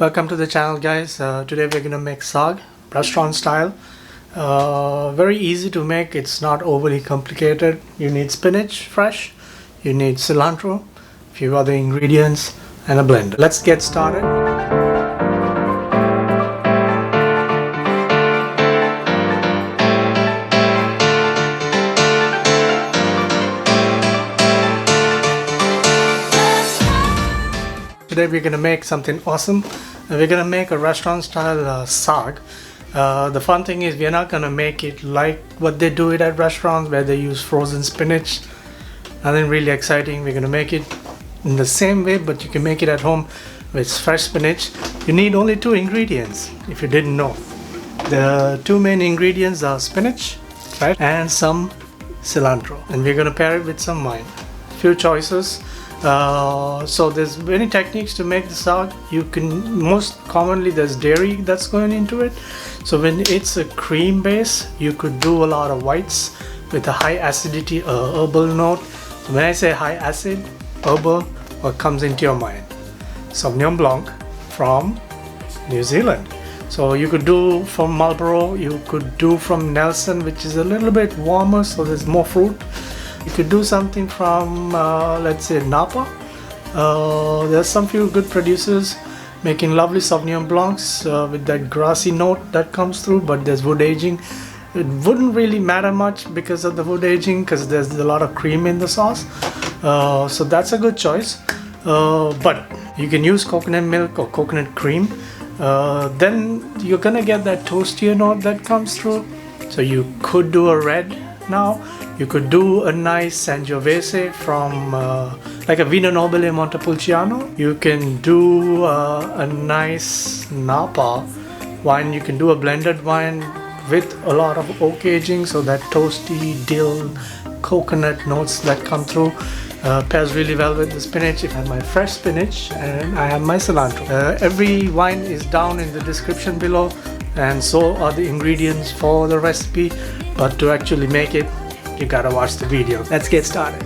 Welcome to the channel, guys. Today we're gonna make saag, restaurant style. Very easy to make. It's not overly complicated. You need spinach fresh, you need cilantro, a few other ingredients, and a blender. Let's get started. Today we're gonna make something awesome. We're gonna make a restaurant style saag. The fun thing is we're not gonna make it like what they do it at restaurants where they use frozen spinach. Nothing really exciting. We're gonna make it in the same way, but you can make it at home with fresh spinach. You need only two ingredients, if you didn't know. The two main ingredients are spinach, right, and some cilantro, and we're gonna pair it with some wine. Few choices. So there's many techniques to make the saag. You can, most commonly there's dairy that's going into it. So when it's a cream base, you could do a lot of whites with a high acidity herbal note. So when I say high acid, herbal, what comes into your mind? Sauvignon Blanc from New Zealand. So you could do from Marlborough, you could do from Nelson, which is a little bit warmer, so there's more fruit. You could do something from, let's say, Napa. There's some few good producers making lovely Sauvignon Blancs with that grassy note that comes through, but there's wood aging. It wouldn't really matter much because of the wood aging, because there's a lot of cream in the sauce. So that's a good choice. But you can use coconut milk or coconut cream. Then you're gonna get that toastier note that comes through. So you could do a red now. You could do a nice Sangiovese from like a Vino Nobile Montepulciano. You can do a nice Napa wine. You can do a blended wine with a lot of oak aging, so that toasty dill coconut notes that come through pairs really well with the spinach. I have my fresh spinach and I have my cilantro. Every wine is down in the description below, and so are the ingredients for the recipe. But to actually make it, you gotta watch the video. Let's get started.